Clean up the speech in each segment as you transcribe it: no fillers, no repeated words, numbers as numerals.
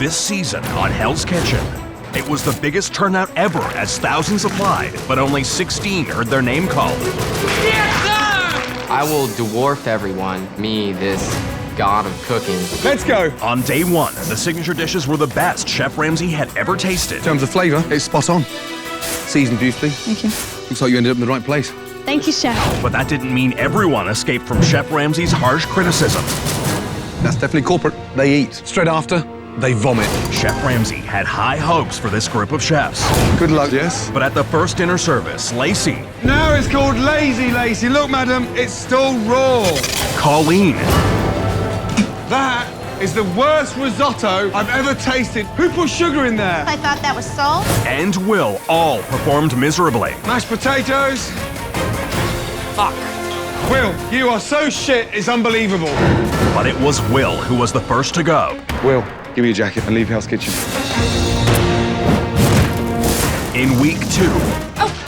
This season on Hell's Kitchen, it was the biggest turnout ever as thousands applied, but only 16 heard their name called. Yes, sir! I will dwarf everyone, me, this god of cooking. Let's go! On day one, the signature dishes were the best Chef Ramsay had ever tasted. In terms of flavor, it's spot on. Seasoned beautifully. Thank you. Looks like you ended up in the right place. Thank you, Chef. But that didn't mean everyone escaped from Chef Ramsay's harsh criticism. That's definitely corporate. They eat. Straight after, they vomit. Chef Ramsay had high hopes for this group of chefs. Good luck, Jess. But at the first dinner service, Lacey... Now it's called lazy, Lacey. Look, madam, it's still raw. Colleen... That is the worst risotto I've ever tasted. Who put sugar in there? I thought that was salt. and Will all performed miserably. Mashed potatoes. Fuck. Will, you are so shit, it's unbelievable. But it was Will who was the first to go. Will, give me your jacket and leave Hell's Kitchen. In week 2,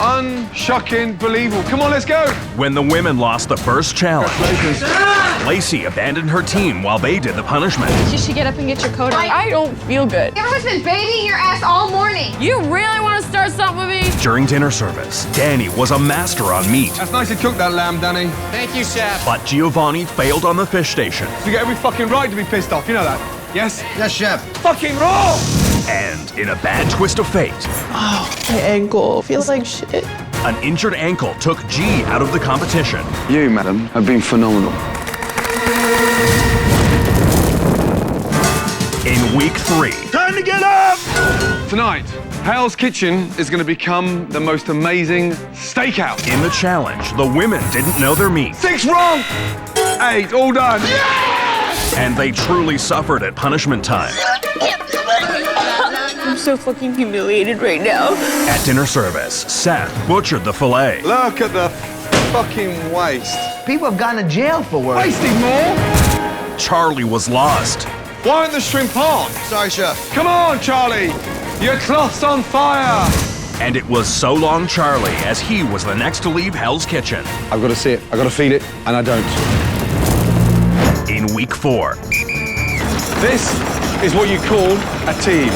Unshocking believable. Come on, let's go. when the women lost the first challenge, Lacey abandoned her team while they did the punishment. You should get up and get your coat on. I don't feel good. Everyone's been babying your ass all morning. You really want to start something with me? During dinner service, Danny was a master on meat, That's nicely cooked, that lamb, Danny. Thank you, chef. but Giovanni failed on the fish station. You get every fucking right to be pissed off, you know that? Yes? Yes, chef. Fucking raw! And in a bad twist of fate, My ankle feels like shit. an injured ankle took G out of the competition. You, madam, have been phenomenal. In week 3, Time to get up! Tonight, Hell's Kitchen is going to become the most amazing steakhouse. in the challenge, the women didn't know their meat, 6 wrong! 8, all done. and they truly suffered at punishment time. I'm so fucking humiliated right now. At dinner service, Seth butchered the filet. Look at the fucking waste. People have gone to jail for work. Wasting more? Charlie was lost. Why aren't the shrimp on? Sorry, chef. Come on, Charlie! Your cloth's on fire! And it was so long Charlie as he was the next to leave Hell's Kitchen. I've got to see it, I've got to feel it, and I don't. In week 4, This is what you call a team.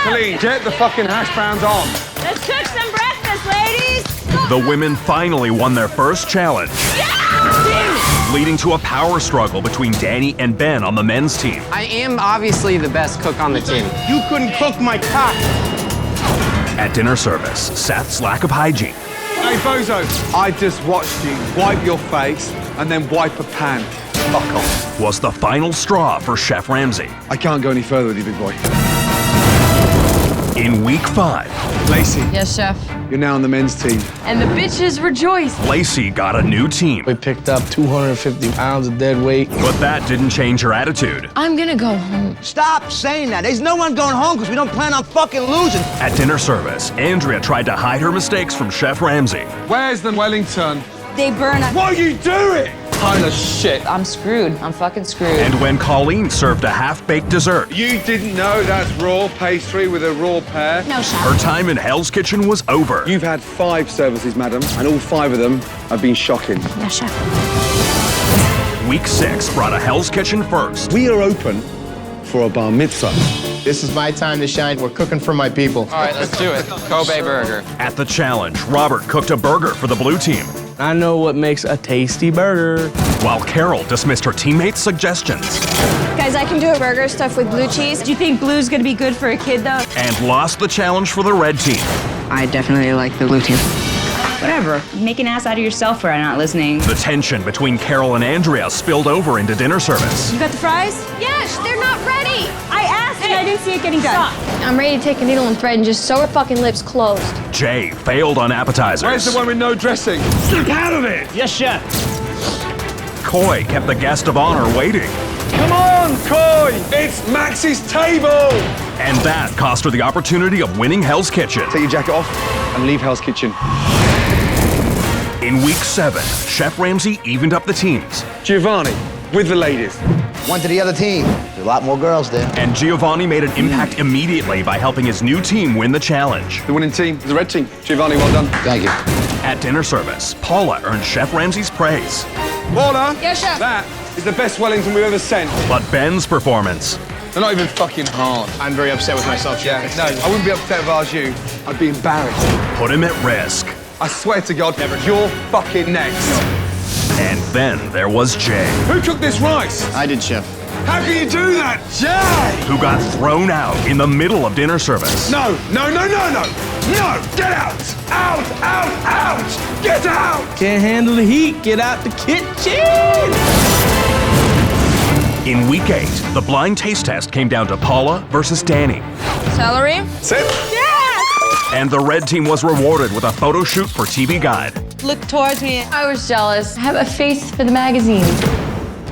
Colleen, get the fucking hash browns on. Let's cook some breakfast, ladies. the women finally won their first challenge, leading to a power struggle between Danny and Ben on the men's team. I am obviously the best cook on the team. You couldn't cook my cock. At dinner service, Seth's lack of hygiene Hey, Bozo, I just watched you wipe your face and then wipe a pan. Fuck off. was the final straw for Chef Ramsay. I can't go any further with you, big boy. In week 5, Lacey, Yes, Chef. you're now on the men's team. And the bitches rejoice. Lacey got a new team, We picked up 250 pounds of dead weight. but that didn't change her attitude. I'm gonna go home. Stop saying that. There's no one going home because we don't plan on fucking losing. At dinner service, Andrea tried to hide her mistakes from Chef Ramsay. Where's the Wellington? They burn up. What are you doing? Pile of shit. I'm screwed. I'm fucking screwed. And when Colleen served a half-baked dessert, You didn't know that's raw pastry with a raw pear? No, Chef. her time in Hell's Kitchen was over. You've had 5 services, madam, and all 5 of them have been shocking. Yes, Chef. Week 6 brought a Hell's Kitchen first. We are open for a bar mitzvah. This is my time to shine. We're cooking for my people. All right, let's do it. Kobe burger. At the challenge, Robert cooked a burger for the blue team, I know what makes a tasty burger. while Carol dismissed her teammates' suggestions Guys, I can do a burger stuffed with blue cheese. Do you think blue's gonna be good for a kid, though? and lost the challenge for the red team. I definitely like the blue team. Whatever. Make an ass out of yourself for not listening. The tension between Carol and Andrea spilled over into dinner service. You got the fries? Yes, they're not ready. I asked and I didn't see it getting done. I'm ready to take a needle and thread and just sew her fucking lips closed. Jay failed on appetizers. Where's the one with no dressing? Stick out of it! Yes, chef. Coy kept the guest of honor waiting, Come on, Coy! It's Max's table! and that cost her the opportunity of winning Hell's Kitchen. Take your jacket off and leave Hell's Kitchen. In week 7, Chef Ramsay evened up the teams, Giovanni, with the ladies. One to the other team. There's a lot more girls there. and Giovanni made an impact immediately by helping his new team win the challenge. The winning team is the red team. Giovanni, well done. Thank you. At dinner service, Paula earned Chef Ramsay's praise. Paula, Yes, chef. that is the best Wellington we've ever sent. But Ben's performance They're not even fucking hard. I'm very upset with myself, Chef. No, I wouldn't be upset if I was you. I'd be embarrassed. put him at risk. I swear to God, you're fucking next. And then there was Jay, Who cooked this rice? I did, Chef. How can you do that? Jay! who got thrown out in the middle of dinner service. No, no, no, no, no! No! Get out! Out, out, out! Get out! Can't handle the heat. Get out the kitchen. In week 8, the blind taste test came down to Paula versus Danny. Celery? Sit. And the red team was rewarded with a photo shoot for TV Guide. Look towards me. I was jealous. I have a face for the magazine.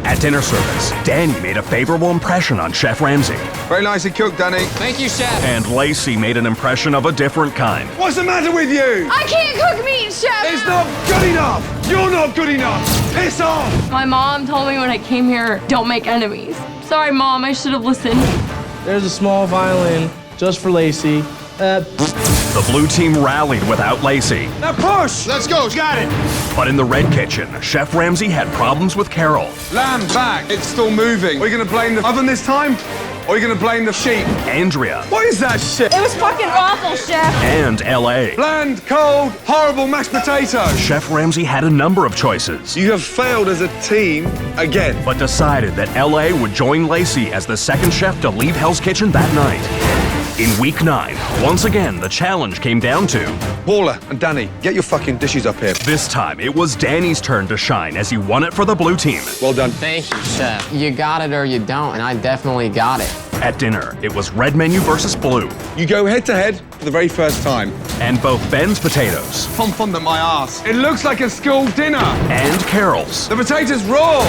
At dinner service, Danny made a favorable impression on Chef Ramsay. Very nicely cooked, Danny. Thank you, Chef. And Lacey made an impression of a different kind. What's the matter with you? I can't cook meat, Chef! It's not good enough! You're not good enough! Piss off! My mom told me when I came here, don't make enemies. Sorry, Mom, I should have listened. There's a small violin just for Lacey. The blue team rallied without Lacey. Now push! Let's go. Got it. But in the red kitchen, Chef Ramsay had problems with Carol. Lamb back. It's still moving. Are you going to blame the oven this time? Or are you going to blame the sheep? Andrea What is that shit? It was fucking awful, Chef. and L.A. Bland, cold, horrible mashed potato. Chef Ramsay had a number of choices, You have failed as a team again. but decided that L.A. would join Lacey as the second chef to leave Hell's Kitchen that night. In week 9, once again, the challenge came down to... Paula and Danny, get your fucking dishes up here. This time, it was Danny's turn to shine as he won it for the blue team. Well done. Thank you, Chef. You got it or you don't, and I definitely got it. At dinner, it was red menu versus blue, You go head to head for the very first time. and both Ben's potatoes Fun at my ass. It looks like a school dinner. and Carol's The potatoes raw.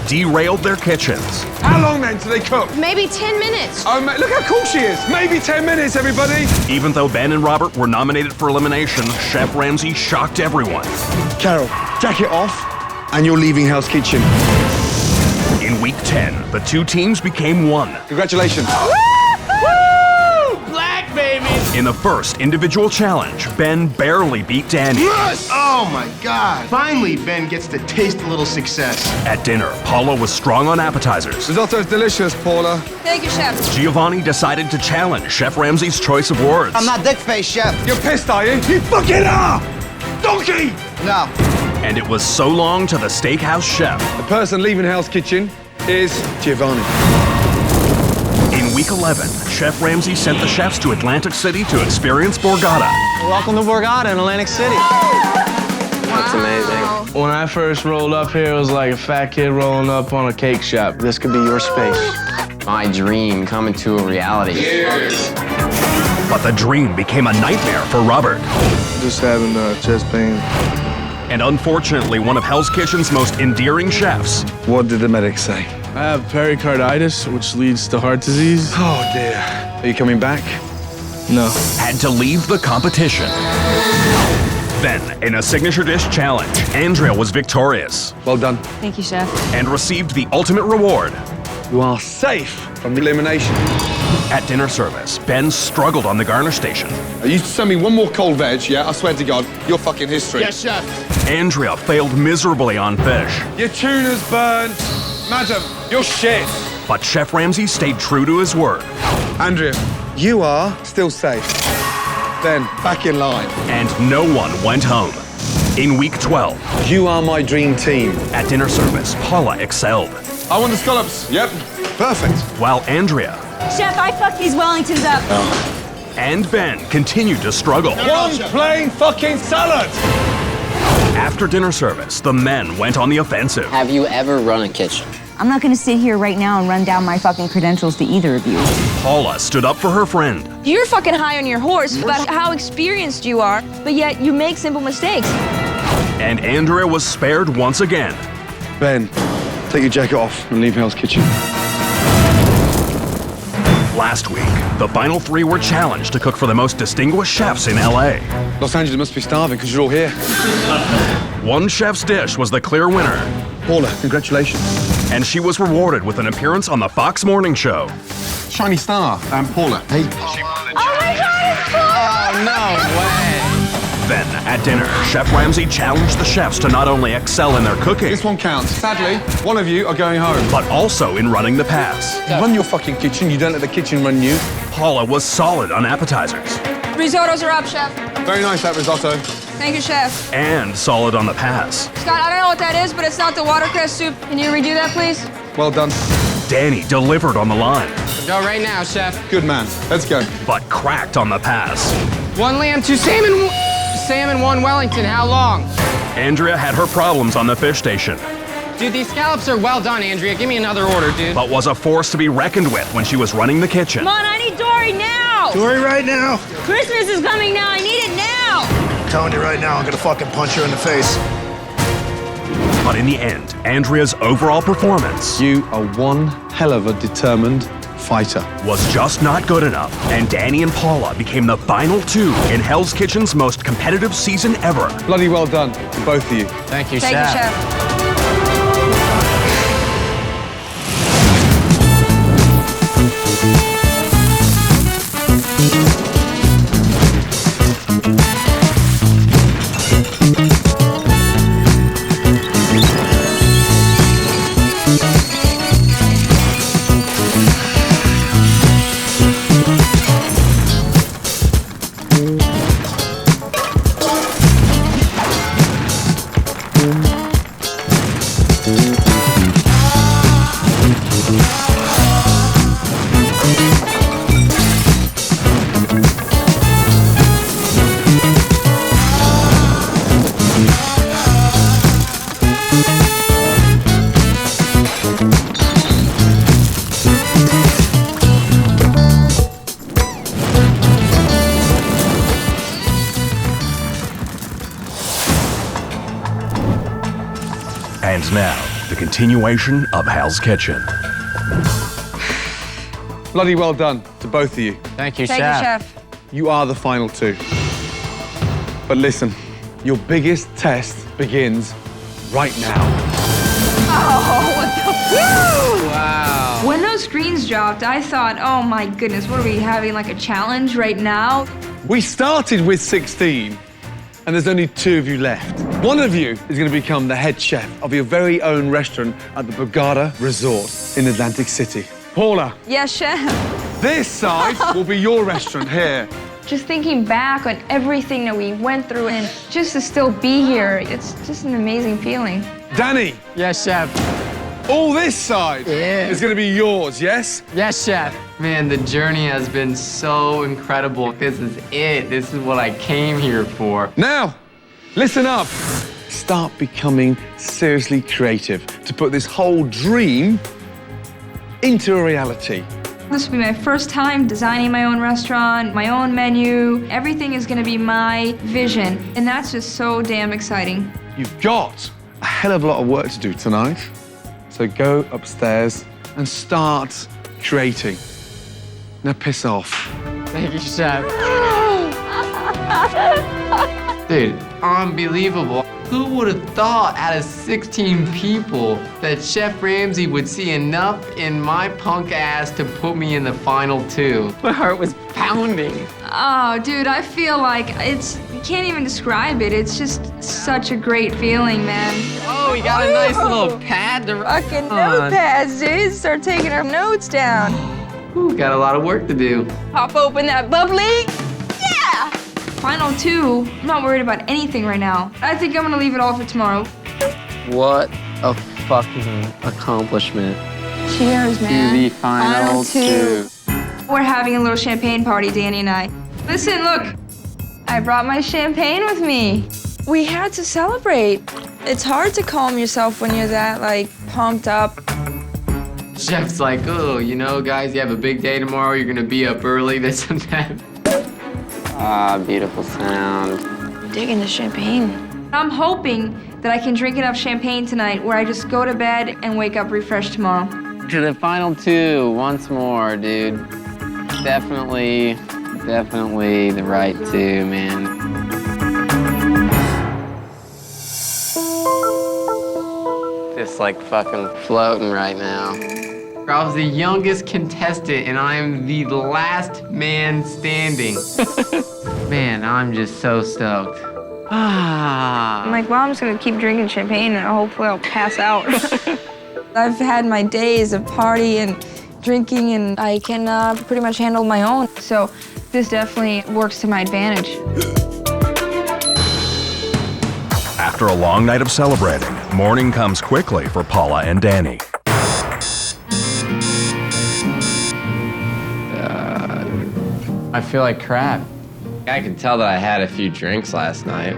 derailed their kitchens. How long then do they cook? Maybe 10 minutes. Oh, mate, look how cool she is. Maybe 10 minutes, everybody. Even though Ben and Robert were nominated for elimination, Chef Ramsay shocked everyone. Carol, jacket off, and you're leaving Hell's Kitchen. In week 10, the two teams became one. Congratulations. Black baby. In the first individual challenge, Ben barely beat Danny. Oh my God. Finally, Ben gets to taste a little success. At dinner, Paula was strong on appetizers. Risotto's delicious, Paula. Thank you, Chef. Giovanni decided to challenge Chef Ramsay's choice of words. I'm not dick face, chef. You're pissed, are you? You fucking are! Donkey! No. And it was so long to the steakhouse chef. The person leaving Hell's Kitchen is Giovanni. In week 11, Chef Ramsay sent the chefs to Atlantic City to experience Borgata. Welcome to Borgata in Atlantic City. That's amazing. When I first rolled up here, it was like a fat kid rolling up on a cake shop. This could be your space. My dream coming to a reality. But the dream became a nightmare for Robert. Just having chest pain. And unfortunately, one of Hell's Kitchen's most endearing chefs What did the medics say? I have pericarditis, which leads to heart disease. Oh, dear. Are you coming back? No. had to leave the competition. Then, in a signature dish challenge, Andrea was victorious Well done. Thank you, Chef. and received the ultimate reward. You are safe from elimination. At dinner service, Ben struggled on the garnish station. You send me one more cold veg, yeah? I swear to God, you're fucking history. Yes, Chef. Andrea failed miserably on fish, Your tuna's burnt. Madam, you're shit. but Chef Ramsay stayed true to his word. Andrea, you are still safe. Then, back in line. And no one went home. In week 12, You are my dream team. at dinner service, Paula excelled, I want the scallops. Yep. Perfect. while Andrea Chef, I fucked these Wellingtons up. and Ben continued to struggle. One plain fucking salad. After dinner service, the men went on the offensive. Have you ever run a kitchen? I'm not gonna sit here right now and run down my fucking credentials to either of you. Paula stood up for her friend, You're fucking high on your horse about how experienced you are, but yet you make simple mistakes. and Andrea was spared once again. Ben, take your jacket off and leave Hell's Kitchen. Last week, the final 3 were challenged to cook for the most distinguished chefs in LA. Los Angeles must be starving because you're all here. One chef's dish was the clear winner, Paula, congratulations. and she was rewarded with an appearance on the Fox Morning Show. Shiny star. Paula. Hey. Oh my God, it's full! Oh, no way. Then, at dinner, Chef Ramsay challenged the chefs to not only excel in their cooking, This one counts. Sadly, one of you are going home. but also in running the pass. Run your fucking kitchen. You don't let the kitchen run you. Paula was solid on appetizers Risottos are up, chef. Very nice, that risotto. Thank you, chef. and solid on the pass. Scott, I don't know what that is, but it's not the watercress soup. Can you redo that, please? Well done. Danny delivered on the line, Go right now, chef. Good man. Let's go. but cracked on the pass. 1 lamb, 2 salmon, salmon, 1 Wellington. How long? Andrea had her problems on the fish station, Dude, these scallops are well done, Andrea. Give me another order, dude. but was a force to be reckoned with when she was running the kitchen. Come on, I need Dory now! Dory right now. Christmas is coming now. I need it now! I'm telling you right now, I'm gonna fucking punch her in the face. But in the end, Andrea's overall performance You are one hell of a determined fighter. was just not good enough, and Danny and Paula became the final 2 in Hell's Kitchen's most competitive season ever. Bloody well done to both of you. Thank you, Thank you, chef. And now, the continuation of Hell's Kitchen. Bloody well done to both of you. Thank you, Thank you, chef. You are the final 2. But listen, your biggest test begins right now. Oh, what the... Wow. When those screens dropped, I thought, oh my goodness, what are we having, like a challenge right now? We started with 16, and there's only 2 of you left. One of you is going to become the head chef of your very own restaurant at the Brigade Resort in Atlantic City. Paula, Yes, chef. this side will be your restaurant here. Just thinking back on everything that we went through and just to still be here, it's just an amazing feeling. Danny, Yes, chef. all this side is going to be yours, yes? Yes, chef. Man, the journey has been so incredible. This is it. This is what I came here for. Now, listen up. Start becoming seriously creative to put this whole dream into a reality. This will be my first time designing my own restaurant, my own menu. Everything is gonna be my vision, and that's just so damn exciting. You've got a hell of a lot of work to do tonight. So go upstairs and start creating. Now piss off. Thank you, chef. Dude, unbelievable. Who would have thought out of 16 people that Chef Ramsay would see enough in my punk ass to put me in the final 2? My heart was pounding. Oh, dude, I feel like you can't even describe it. It's just such a great feeling, man. Oh, we got a nice little pad to write Fucking on. notepads, dude. Start taking our notes down. Ooh, got a lot of work to do. Pop open that bubbly. Yeah! Final 2, I'm not worried about anything right now. I think I'm gonna leave it all for tomorrow. What a fucking accomplishment. Cheers, man. To the final 2. We're having a little champagne party, Danny and I. Listen, look, I brought my champagne with me. We had to celebrate. It's hard to calm yourself when you're that, like, pumped up. Chef's like, oh, you know, guys, you have a big day tomorrow. You're gonna be up early, this and that. Ah, beautiful sound. Digging the champagne. I'm hoping that I can drink enough champagne tonight where I just go to bed and wake up refreshed tomorrow. To the final 2, once more, dude. Definitely the right 2, man. Just like fucking floating right now. I was the youngest contestant and I am the last man standing. Man, I'm just so stoked. I'm like, well, I'm just gonna keep drinking champagne and hopefully I'll pass out. I've had my days of party and drinking, and I can pretty much handle my own. So this definitely works to my advantage. After a long night of celebrating, morning comes quickly for Paula and Danny. I feel like crap. I can tell that I had a few drinks last night.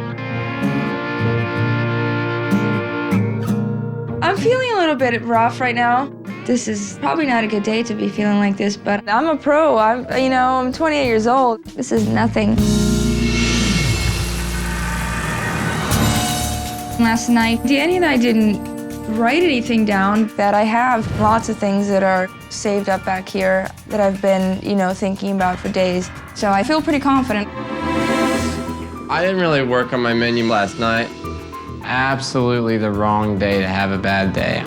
I'm feeling a little bit rough right now. This is probably not a good day to be feeling like this, but I'm a pro. I'm 28 years old. This is nothing. Last night, Danny and I didn't write anything down. That I have lots of things that are saved up back here that I've been, thinking about for days. So I feel pretty confident. I didn't really work on my menu last night. Absolutely the wrong day to have a bad day.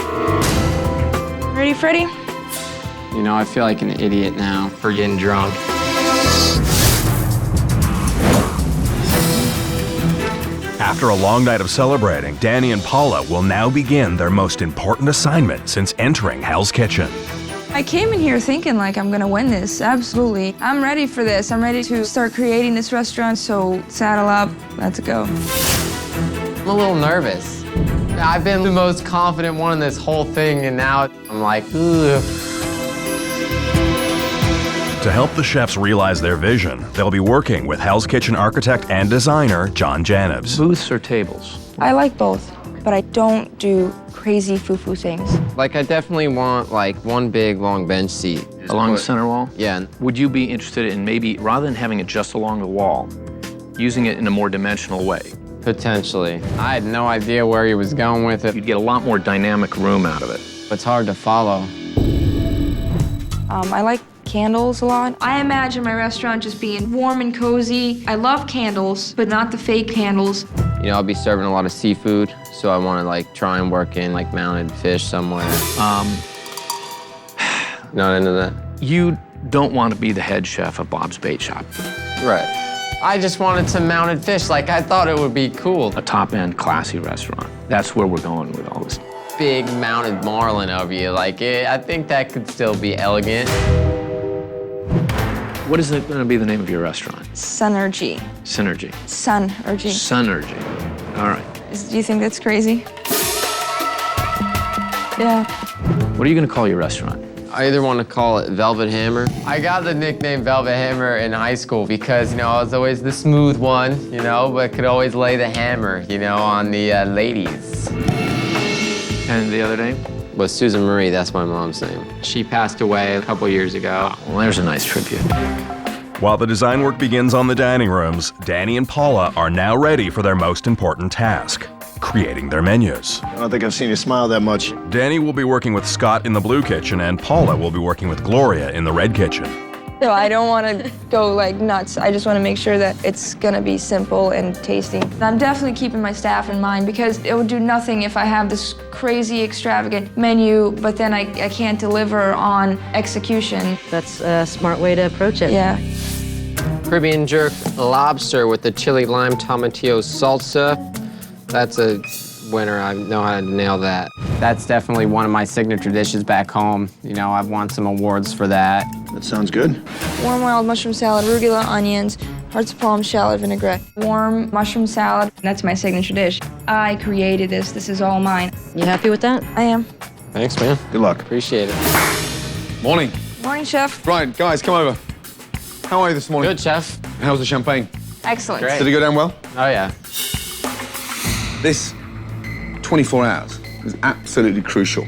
Ready, Freddie? I feel like an idiot now for getting drunk. After a long night of celebrating, Danny and Paula will now begin their most important assignment since entering Hell's Kitchen. I came in here thinking like I'm gonna win this, absolutely. I'm ready for this. I'm ready to start creating this restaurant, so saddle up, let's go. I'm a little nervous. I've been the most confident one in this whole thing, and now I'm like, ugh. To help the chefs realize their vision, they'll be working with Hell's Kitchen architect and designer John Janibs. Booths or tables? I like both, but I don't do crazy foo-foo things. Like, I definitely want, one big, long bench seat. Along the center wall? Yeah. Would you be interested in maybe, rather than having it just along the wall, using it in a more dimensional way? Potentially. I had no idea where he was going with it. You'd get a lot more dynamic room out of it. It's hard to follow. I like candles a lot. I imagine my restaurant just being warm and cozy. I love candles, but not the fake candles. I'll be serving a lot of seafood, so I want to try and work in mounted fish somewhere. Not into that. You don't want to be the head chef of Bob's Bait Shop. Right. I just wanted some mounted fish. I thought it would be cool. A top-end, classy restaurant. That's where we're going with all this. Big mounted marlin over you. I think that could still be elegant. What is it going to be the name of your restaurant? Sunergy. Synergy. Sunergy. Sunergy. All right. Do you think that's crazy? Yeah. What are you going to call your restaurant? I either want to call it Velvet Hammer. I got the nickname Velvet Hammer in high school because, I was always the smooth one, but could always lay the hammer, on the ladies. And the other name? Was Susan Marie, that's my mom's name. She passed away a couple years ago. Oh, well, there's a nice tribute. While the design work begins on the dining rooms, Danny and Paula are now ready for their most important task, creating their menus. I don't think I've seen you smile that much. Danny will be working with Scott in the blue kitchen, and Paula will be working with Gloria in the red kitchen. So I don't want to go nuts. I just want to make sure that it's going to be simple and tasty. I'm definitely keeping my staff in mind because it would do nothing if I have this crazy extravagant menu, but then I can't deliver on execution. That's a smart way to approach it. Yeah. Caribbean jerk lobster with the chili lime tomatillo salsa. That's a winner. I know how to nail that. That's definitely one of my signature dishes back home. I've won some awards for that. That sounds good. Warm wild mushroom salad, arugula, onions, hearts of palm, shallot vinaigrette. Warm mushroom salad, that's my signature dish. I created this. This is all mine. You happy with that? I am. Thanks, man. Good luck. Appreciate it. Morning. Morning, chef. Right, guys, come over. How are you this morning? Good, chef. How's the champagne? Excellent. Great. Did it go down well? Oh, yeah. This 24 hours is absolutely crucial,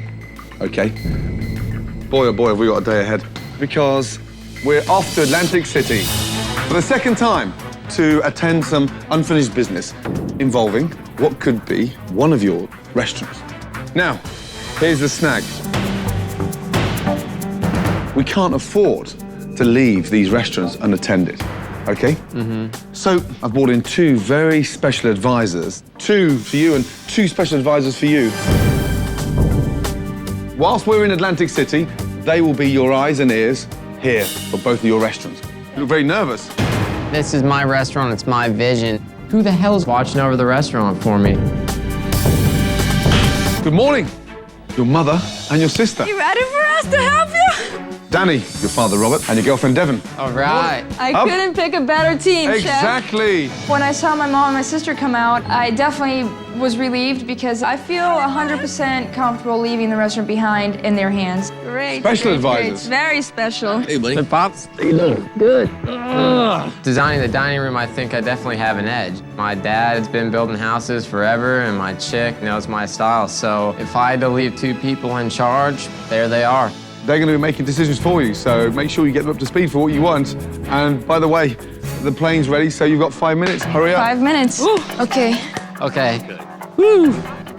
okay? Boy, oh boy, have we got a day ahead. Because we're off to Atlantic City for the second time to attend some unfinished business involving what could be one of your restaurants. Now, here's the snag. We can't afford to leave these restaurants unattended, okay? So I've brought in two very special advisors, two for you and two special advisors for you. Whilst we're in Atlantic City, they will be your eyes and ears here for both of your restaurants. You look very nervous. This is my restaurant. It's my vision. Who the hell's watching over the restaurant for me? Good morning. Your mother and your sister. You ready for us to help you? Danny, your father Robert, and your girlfriend Devon. All right. I couldn't pick a better team, Chef. Exactly. When I saw my mom and my sister come out, I definitely was relieved because I feel 100% comfortable leaving the restaurant behind in their hands. Great. Special advisors. It's very special. Hey, buddy. Hey, Pops. How you doing? Good. Designing the dining room, I think I definitely have an edge. My dad's been building houses forever, and my chick knows my style. So if I had to leave 2 people in charge, there they are. They're going to be making decisions for you, so make sure you get them up to speed for what you want. And by the way, the plane's ready, so you've got 5 minutes. Hurry up. 5 minutes. Ooh. Okay. Okay. Woo!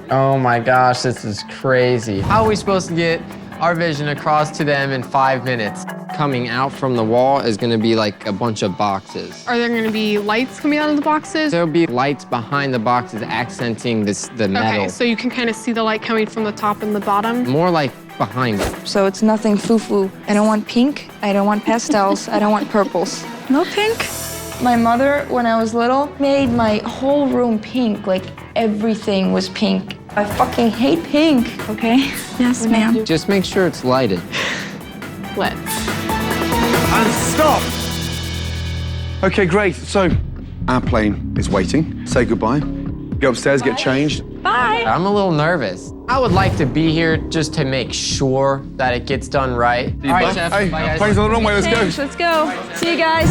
Oh my gosh, this is crazy. How are we supposed to get our vision across to them in 5 minutes? Coming out from the wall is gonna be like a bunch of boxes. Are there gonna be lights coming out of the boxes? There'll be lights behind the boxes accenting the metal. Okay, so you can kind of see the light coming from the top and the bottom? More like behind it. So it's nothing foo-foo. I don't want pink. I don't want pastels. I don't want purples. No pink? My mother, when I was little, made my whole room pink. Like, everything was pink. I fucking hate pink. Okay. Yes, ma'am. Just make sure it's lighted. Lit. And stop! Okay, great. So, our plane is waiting. Say goodbye. Go upstairs, get changed. Bye. I'm a little nervous. I would like to be here just to make sure that it gets done right. All right, Chef. Hey, Bye, guys. plane's on the runway, let's go. Thanks, let's go. See you guys.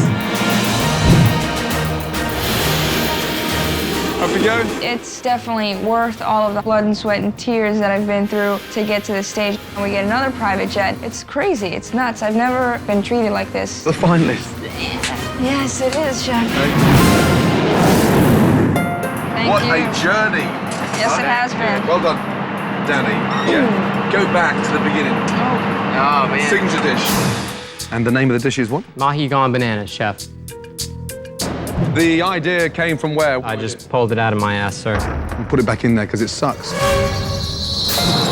Up we go. It's definitely worth all of the blood and sweat and tears that I've been through to get to this stage. And we get another private jet. It's crazy, it's nuts. I've never been treated like this. The finalists. Yes, it is, Chef. Thank What you. a journey. Yes, it has been. Well done, Danny. Yeah. Go back to the beginning. Oh, man. Signature dish. And the name of the dish is what? Mahi gone bananas, Chef. The idea came from where? I just pulled it out of my ass, sir. And put it back in there because it sucks.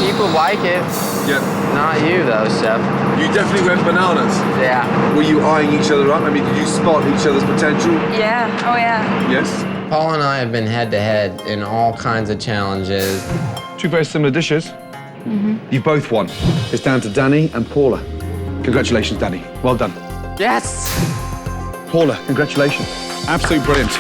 People like it. Yeah. Not you, though, Chef. You definitely went bananas. Yeah. Were you eyeing each other up? I mean, did you spot each other's potential? Yeah, oh yeah. Yes. Paul and I have been head-to-head in all kinds of challenges. 2 very similar dishes. You both won. It's down to Danny and Paula. Congratulations, Danny. Well done. Yes! Paula, congratulations. Absolutely brilliant.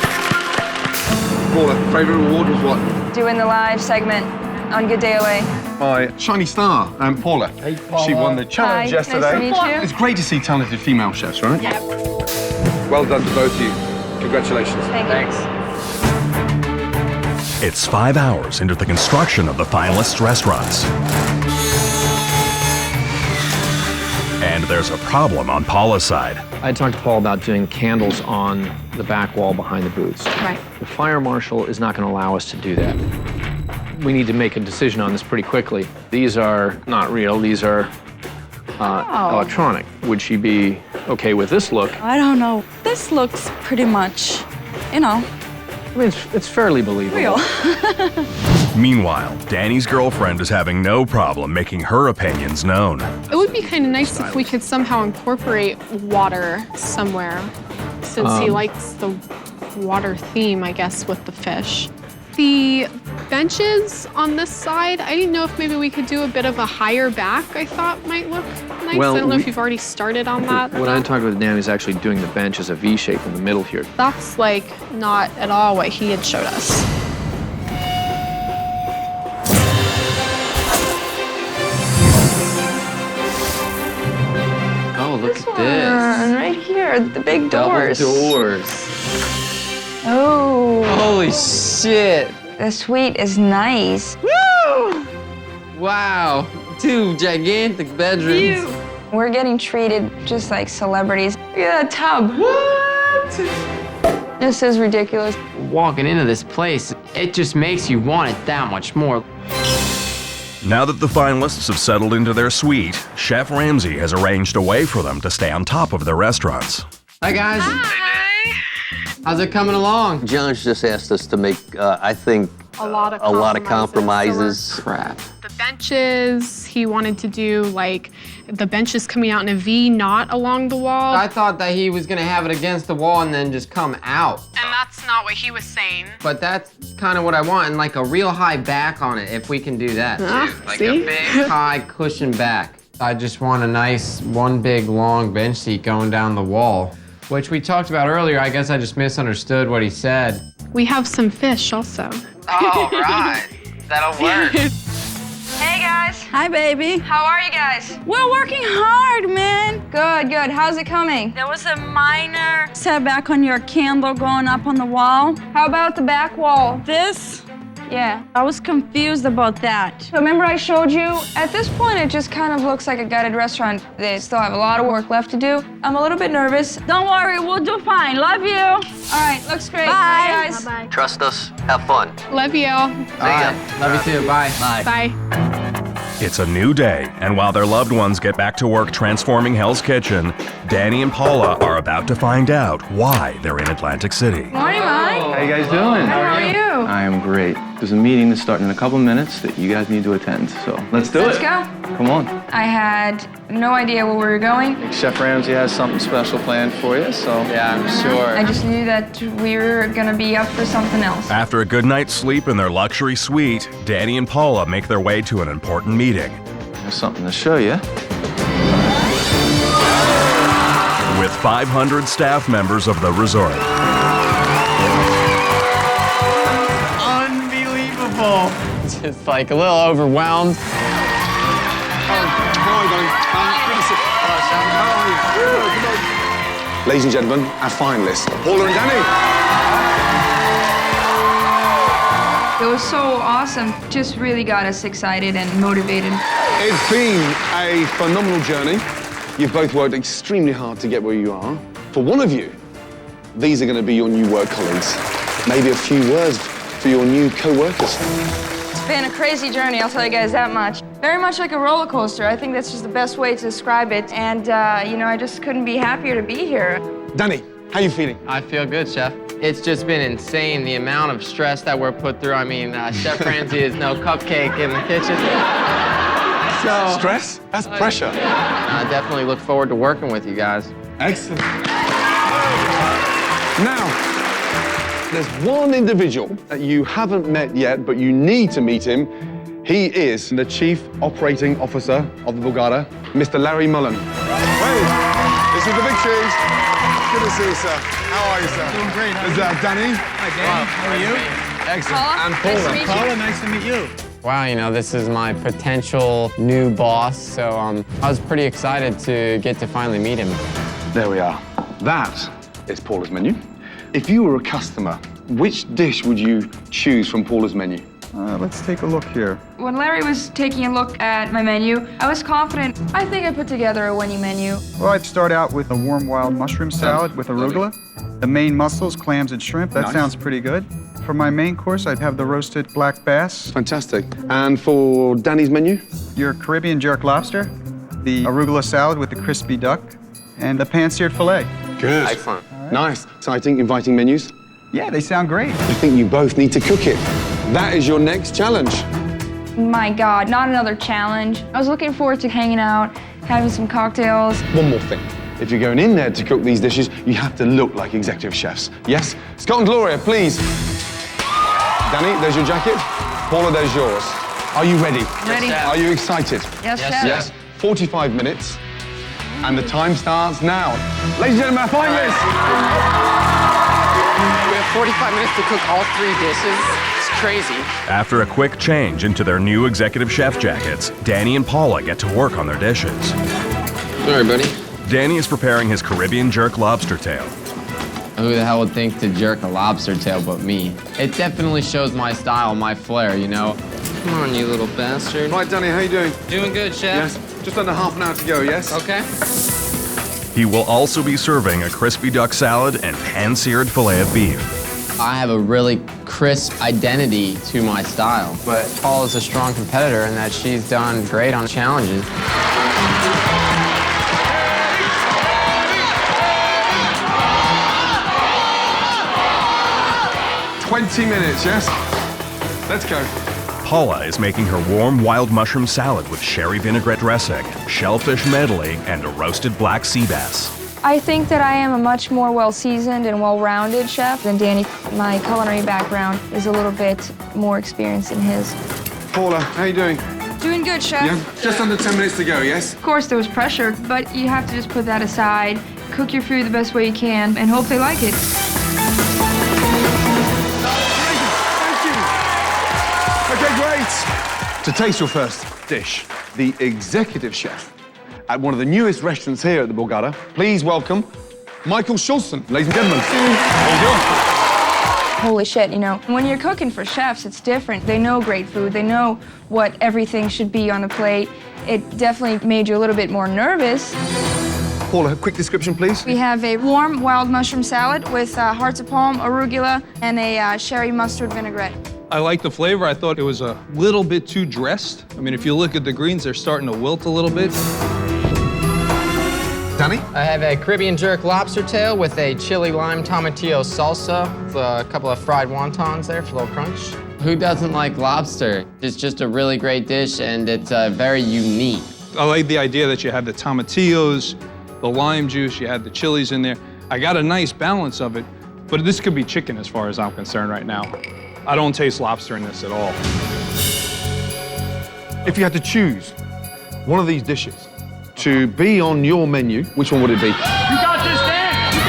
Paula, favourite reward was what? Doing the live segment on Good Day Away. By Shiny Star and Paula. Hey, Paula. She won the challenge Hi, nice yesterday. to meet you. It's great to see talented female chefs, right? Yeah. Well done to both of you. Congratulations. Thank you. Thanks. It's 5 hours into the construction of the finalists' restaurants. And there's a problem on Paula's side. I talked to Paul about doing candles on the back wall behind the booths. Right. The fire marshal is not going to allow us to do that. We need to make a decision on this pretty quickly. These are not real, these are electronic. Would she be okay with this look? I don't know. This looks pretty much, you know, I mean, it's fairly believable. real. Meanwhile, Danny's girlfriend is having no problem making her opinions known. It would be kind of nice if we could somehow incorporate water somewhere, since he likes the water theme, I guess, with the fish. The benches on this side, I didn't know if maybe we could do a bit of a higher back, I thought might look nice. Well, I don't know if you've already started on that. When I talked with Dan, he's actually doing the bench as a V shape in the middle here. That's like not at all what he had showed us. Oh, look This at this. one, right here, the big doors. Double doors. Oh. Holy shit. The suite is nice. Woo! Wow. 2 gigantic bedrooms. We're getting treated just like celebrities. Look at that tub. What? This is ridiculous. Walking into this place, it just makes you want it that much more. Now that the finalists have settled into their suite, Chef Ramsay has arranged a way for them to stay on top of their restaurants. Hi, guys. How's it coming along? John's just asked us to make, I think, a lot of compromises. Crap. The benches, he wanted to do like the benches coming out in a V, not along the wall. I thought that he was gonna have it against the wall and then just come out. And that's not what he was saying. But that's kind of what I want, and like a real high back on it, if we can do that. Like see? a big high cushion back. I just want a nice one big long bench seat going down the wall, which we talked about earlier. I guess I just misunderstood what he said. We have some fish also. All right, that'll work. Hey guys. Hi, baby. How are you guys? We're working hard, man. Good, good. How's it coming? There was a minor setback on your candle going up on the wall. How about the back wall? This? Yeah. I was confused about that. So remember I showed you? At this point, it just kind of looks like a gutted restaurant. They still have a lot of work left to do. I'm a little bit nervous. Don't worry, we'll do fine. Love you. All right, looks great. Bye. Guys. Bye-bye. Trust us. Have fun. Love you. All right, love you too. Bye. Bye. It's a new day, and while their loved ones get back to work transforming Hell's Kitchen, Danny and Paula are about to find out why they're in Atlantic City. Morning, Mike. How you guys doing? How are you? I am great. There's a meeting that's starting in a couple minutes that you guys need to attend, so let's do Let's it. go. Come on. I had no idea where we were going. Chef Ramsay has something special planned for you, so. Yeah, I'm sure. I just knew that we were gonna be up for something else. After a good night's sleep in their luxury suite, Danny and Paula make their way to an important meeting. There's something to show you. With 500 staff members of the resort. Unbelievable. Just like a little overwhelmed. Ladies and gentlemen, our finalists, Paula and Danny. It was so awesome. Just really got us excited and motivated. It's been a phenomenal journey. You've both worked extremely hard to get where you are. For one of you, these are going to be your new work colleagues. Maybe a few words for your new co-workers. It's been a crazy journey, I'll tell you guys that much. Very much like a roller coaster. I think that's just the best way to describe it. And, you know, I just couldn't be happier to be here. Danny, how you feeling? I feel good, Chef. It's just been insane, the amount of stress that we're put through. I mean, Chef Ramsay is no cupcake in the kitchen. So, Stress? That's pressure. I definitely look forward to working with you guys. Excellent. Now, there's one individual that you haven't met yet, but you need to meet him. He is the Chief Operating Officer of the Brigade, Mr. Larry Mullen. Hey, this is the big shoes. Good to see you, sir. How are you, sir? Doing great. Is that Danny? Hi, Danny. How are you? Excellent. Paula, And nice Paula. to meet you. Paula, nice to meet you. Wow, you know, this is my potential new boss, so I was pretty excited to get to finally meet him. There we are. That is Paula's menu. If you were a customer, which dish would you choose from Paula's menu? Let's take a look here. When Larry was taking a look at my menu, I was confident. I think I put together a winning menu. Well, I'd start out with a warm wild mushroom salad with arugula. The main mussels, clams, and shrimp. That sounds pretty good. For my main course, I'd have the roasted black bass. Fantastic. And for Danny's menu? Your Caribbean jerk lobster, the arugula salad with the crispy duck, and the pan-seared filet. Good. Excellent. Nice. Exciting, inviting menus. Yeah, they sound great. I think you both need to cook it. That is your next challenge. My God, not another challenge. I was looking forward to hanging out, having some cocktails. One more thing. If you're going in there to cook these dishes, you have to look like executive chefs. Yes? Scott and Gloria, please. Danny, there's your jacket. Paula, there's yours. Are you ready? Ready. Chef. Are you excited? Yes, Chef. Yes. 45 minutes. And the time starts now. Ladies and gentlemen, our finalists. We have 45 minutes to cook all 3 dishes. It's crazy. After a quick change into their new executive chef jackets, Danny and Paula get to work on their dishes. Sorry, buddy. Danny is preparing his Caribbean jerk lobster tail. Who the hell would think to jerk a lobster tail but me? It definitely shows my style, my flair, you know? Come on, you little bastard. Right, Danny, how you doing? Doing good, Chef. Yes. Just under half an hour to go, yes? Okay. He will also be serving a crispy duck salad and pan-seared filet of beef. I have a really crisp identity to my style, but Paula's a strong competitor in that she's done great on challenges. 20 minutes, yes? Let's go. Paula is making her warm wild mushroom salad with sherry vinaigrette dressing, shellfish medley, and a roasted black sea bass. I think that I am a much more well-seasoned and well-rounded chef than Danny. My culinary background is a little bit more experienced than his. Paula, how you doing? Doing good, chef. Yeah, just under 10 minutes to go, yes? Of course, there was pressure, but you have to just put that aside, cook your food the best way you can, and hope they like it. Okay, great. To taste your first dish, the executive chef at one of the newest restaurants here at the Borgata, please welcome Michael Schulzen, ladies and gentlemen. How you doing? Holy shit, you know, when you're cooking for chefs, it's different. They know great food. They know what everything should be on the plate. It definitely made you a little bit more nervous. Paula, a quick description, please. We have a warm wild mushroom salad with hearts of palm, arugula, and a sherry mustard vinaigrette. I like the flavor. I thought it was a little bit too dressed. I mean, if you look at the greens, they're starting to wilt a little bit. Danny? I have a Caribbean jerk lobster tail with a chili lime tomatillo salsa, with a couple of fried wontons there for a little crunch. Who doesn't like lobster? It's just a really great dish, and it's very unique. I like the idea that you had the tomatillos, the lime juice, you had the chilies in there. I got a nice balance of it, but this could be chicken as far as I'm concerned right now. I don't taste lobster in this at all. If you had to choose one of these dishes to be on your menu, which one would it be? You got this, Dan! You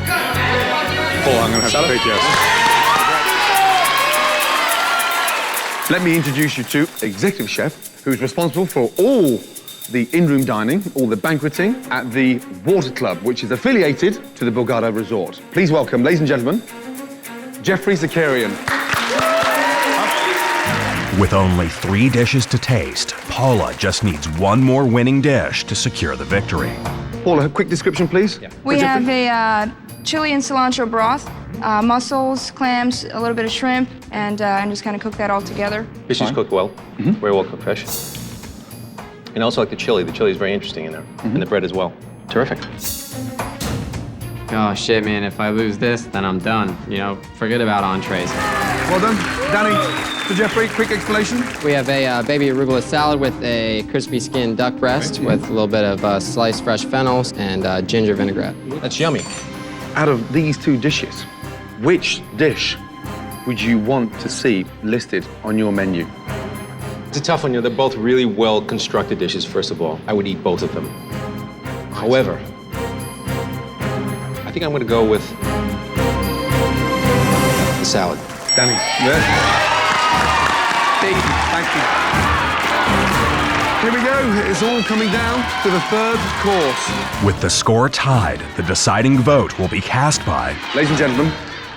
got this! Oh, I'm gonna have to take yes. Let me introduce you to executive chef, who's responsible for all the in-room dining, all the banqueting at the Water Club, which is affiliated to the Borgata Resort. Please welcome, ladies and gentlemen, Jeffrey Zakarian. With only 3 dishes to taste, Paula just needs one more winning dish to secure the victory. Paula, a quick description, please. Yeah. We have a chili and cilantro broth, mussels, clams, a little bit of shrimp, and just kind of cook that all together. Fish is cooked well, very well cooked fish. And I also like the chili. The chili is very interesting in there, and the bread as well. Terrific. Oh shit, man, if I lose this, then I'm done. You know, forget about entrees. Well done. Danny, to Jeffrey, quick explanation. We have a baby arugula salad with a crispy skinned duck breast with a little bit of sliced fresh fennels and ginger vinaigrette. That's yummy. Out of these 2 dishes, which dish would you want to see listed on your menu? It's a tough one. You know, they're both really well-constructed dishes, first of all. I would eat both of them. However, I think I'm going to go with the salad. Danny. Yes. Thank you. Here we go. It's all coming down to the 3rd course. With the score tied, the deciding vote will be cast by... Ladies and gentlemen,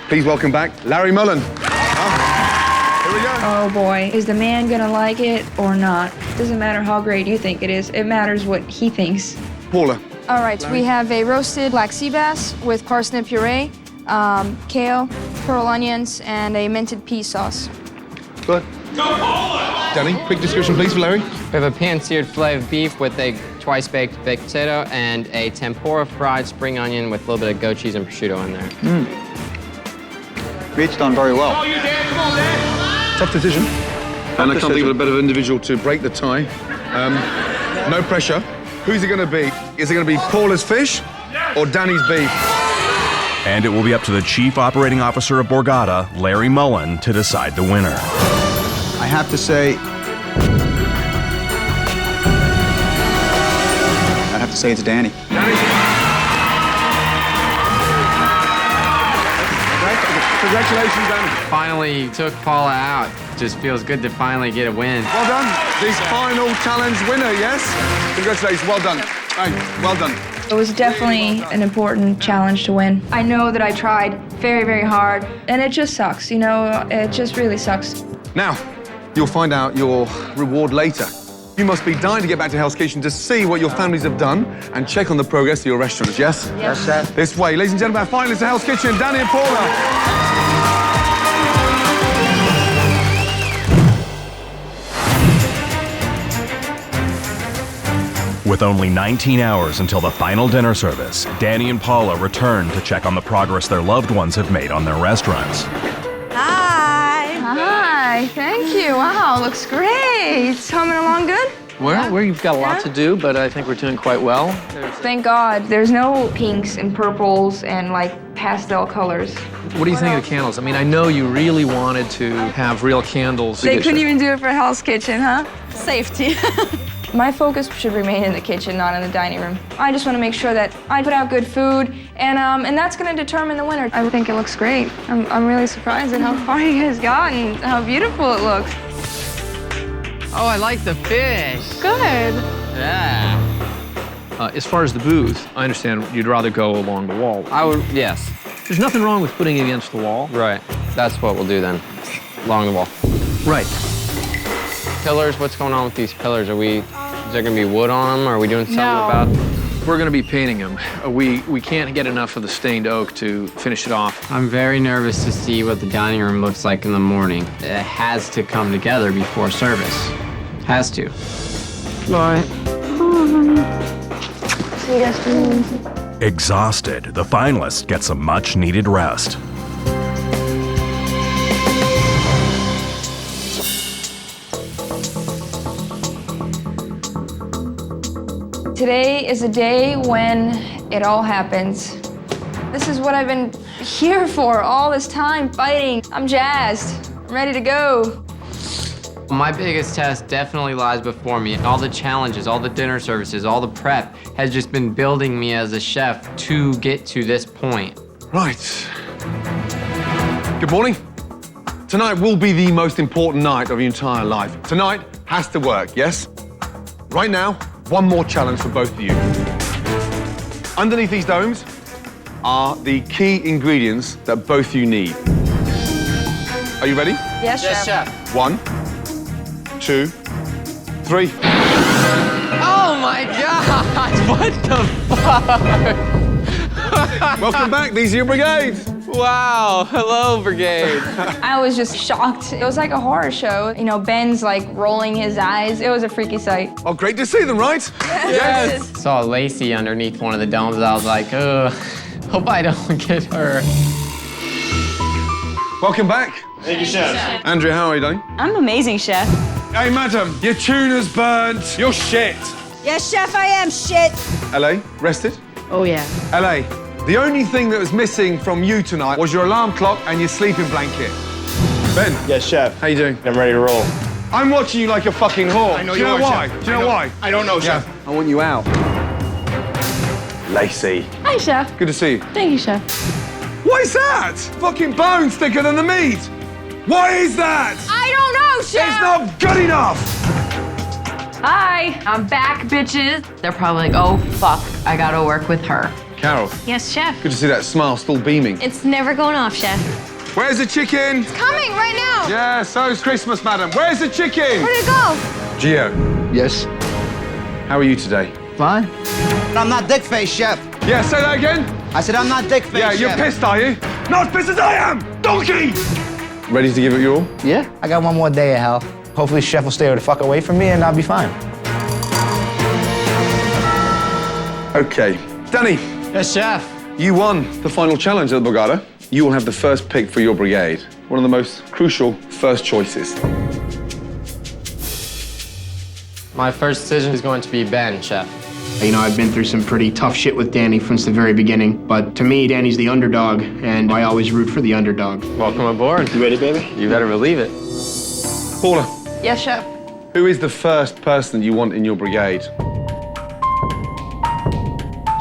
please welcome back Larry Mullen. Here we go. Oh boy, is the man gonna like it or not? Doesn't matter how great you think it is, it matters what he thinks. Paula. All right, so we have a roasted black sea bass with parsnip puree, kale, pearl onions, and a minted pea sauce. Good. Danny, quick description, please, for Larry. We have a pan-seared filet of beef with a twice-baked baked potato and a tempura fried spring onion with a little bit of goat cheese and prosciutto in there. It's done very well. Oh, you Dan, come on, Dan! Tough decision. And I can't think of a better individual to break the tie. No pressure. Who's it going to be? Is it going to be Paula's fish or Danny's beef? And it will be up to the Chief Operating Officer of Borgata, Larry Mullen, to decide the winner. I have to say, it's Danny. Congratulations, Danny. Finally took Paula out. Just feels good to finally get a win. Well done. The final challenge winner, yes? Congratulations, well done. Well done. It was definitely an important challenge to win. I know that I tried very, very hard, and it just sucks, you know? It just really sucks. Now, you'll find out your reward later. You must be dying to get back to Hell's Kitchen to see what your families have done and check on the progress of your restaurants, yes? Yes, sir. This way. Ladies and gentlemen, our finalists of Hell's Kitchen, Danny and Paula. With only 19 hours until the final dinner service, Danny and Paula return to check on the progress their loved ones have made on their restaurants. Hi. Hi. Why, thank you. Wow, looks great. It's coming along good? Well, we've got a lot to do, but I think we're doing quite well. Thank God. There's no pinks and purples and like pastel colors. What do you think of the candles? I mean, I know you really wanted to have real candles. They couldn't even do it for Hell's Kitchen, huh? Safety. My focus should remain in the kitchen, not in the dining room. I just want to make sure that I put out good food, and that's going to determine the winner. I think it looks great. I'm really surprised at how far you guys got and how beautiful it looks. Oh, I like the fish. Good. Yeah. As far as the booth, I understand you'd rather go along the wall. I would, yes. There's nothing wrong with putting it against the wall. Right. That's what we'll do then. Along the wall. Right. Pillars, what's going on with these pillars? Is there gonna be wood on them? Or are we doing something about? We're gonna be painting them. We can't get enough of the stained oak to finish it off. I'm very nervous to see what the dining room looks like in the morning. It has to come together before service. Has to. Bye. See you guys tomorrow. Exhausted, the finalists get some much-needed rest. Today is a day when it all happens. This is what I've been here for all this time, fighting. I'm jazzed. I'm ready to go. My biggest test definitely lies before me. All the challenges, all the dinner services, all the prep has just been building me as a chef to get to this point. Right. Good morning. Tonight will be the most important night of your entire life. Tonight has to work, yes? Right now, one more challenge for both of you. Underneath these domes are the key ingredients that both of you need. Are you ready? Yes, Chef. Chef. 1, 2, 3. Oh my God! What the fuck? Welcome back. These are your brigades. Wow. Hello, Brigade. I was just shocked. It was like a horror show. You know, Ben's like rolling his eyes. It was a freaky sight. Oh, great to see them, right? Yes. Saw Lacey underneath one of the domes. I was like, oh, hope I don't get her. Welcome back. Thank you, Chef. Andrea, how are you doing? I'm amazing, Chef. Hey, madam, your tuna's burnt. You're shit. Yes, Chef, I am shit. LA, rested? Oh, yeah. LA, the only thing that was missing from you tonight was your alarm clock and your sleeping blanket. Ben. Yes, Chef. How you doing? I'm ready to roll. I'm watching you like a fucking whore. I know Do you you know are, why? Chef. Do you know why? I don't know, Chef. I want you out. Lacey. Hi, Chef. Good to see you. Thank you, Chef. What is that? Fucking bone's thicker than the meat. What is that? I don't know, Chef. It's not good enough. Hi, I'm back, bitches. They're probably like, oh, fuck, I gotta work with her. Carol. Yes, Chef. Good to see that smile still beaming. It's never going off, Chef. Where's the chicken? It's coming right now. Yeah, so's Christmas, madam. Where's the chicken? Where'd it go? Gio. Yes? How are you today? Fine. I'm not dick face, Chef. Yeah, say that again. I said I'm not dick face, Yeah, you're Chef. pissed, are you? Not as pissed as I am! Donkey! Ready to give it your all? Yeah, I got one more day of hell. Hopefully Chef will stay the fuck away from me and I'll be fine. Okay. Danny. Yes, Chef. You won the final challenge at the Brigade. You will have the first pick for your brigade. One of the most crucial first choices. My first decision is going to be Ben, Chef. You know, I've been through some pretty tough shit with Danny since the very beginning, but to me, Danny's the underdog, and I always root for the underdog. Welcome aboard. You ready, baby? You better believe it. Paula, Yes, Chef. who is the first person you want in your brigade?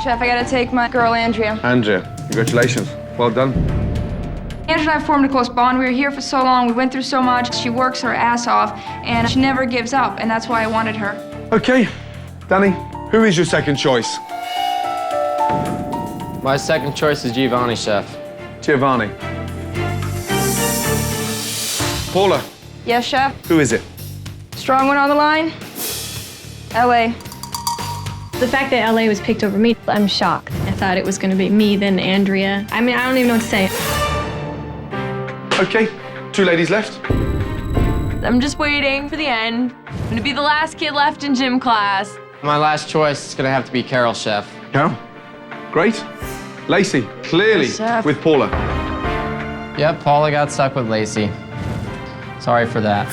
Chef, I gotta take my girl, Andrea. Andrea, congratulations. Well done. Andrea and I formed a close bond. We were here for so long. We went through so much. She works her ass off, and she never gives up, and that's why I wanted her. Okay. Danny, who is your second choice? My second choice is Giovanni, Chef. Giovanni. Paula, Yes, Chef. who is it? Strong one on the line. LA. The fact that LA was picked over me, I'm shocked. I thought it was going to be me, then Andrea. I mean, I don't even know what to say. Okay, 2 ladies left. I'm just waiting for the end. I'm gonna be the last kid left in gym class. My last choice is gonna have to be Carol, Chef. Carol? Great. Lacey, clearly Chef. with Paula. Yep, Paula got stuck with Lacey. Sorry for that.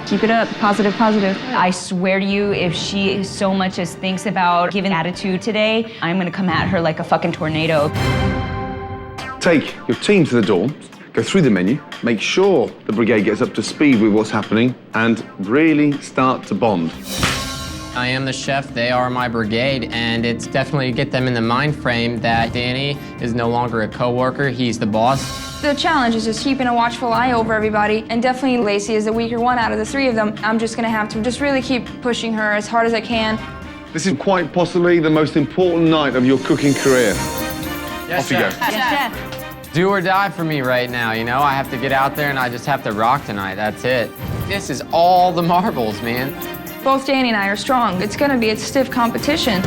Keep it up. Positive, positive. I swear to you, if she so much as thinks about giving attitude today, I'm gonna come at her like a fucking tornado. Take your team to the dorm, go through the menu, make sure the brigade gets up to speed with what's happening, and really start to bond. I am the chef, they are my brigade, and it's definitely get them in the mind frame that Danny is no longer a coworker, he's the boss. The challenge is just keeping a watchful eye over everybody, and definitely Lacey is the weaker one out of the three of them. I'm just gonna have to just really keep pushing her as hard as I can. This is quite possibly the most important night of your cooking career. Yes, Off you go. Yes, chef. Do or die for me right now, you know? I have to get out there and I just have to rock tonight, that's it. This is all the marbles, man. Both Danny and I are strong. It's gonna be a stiff competition.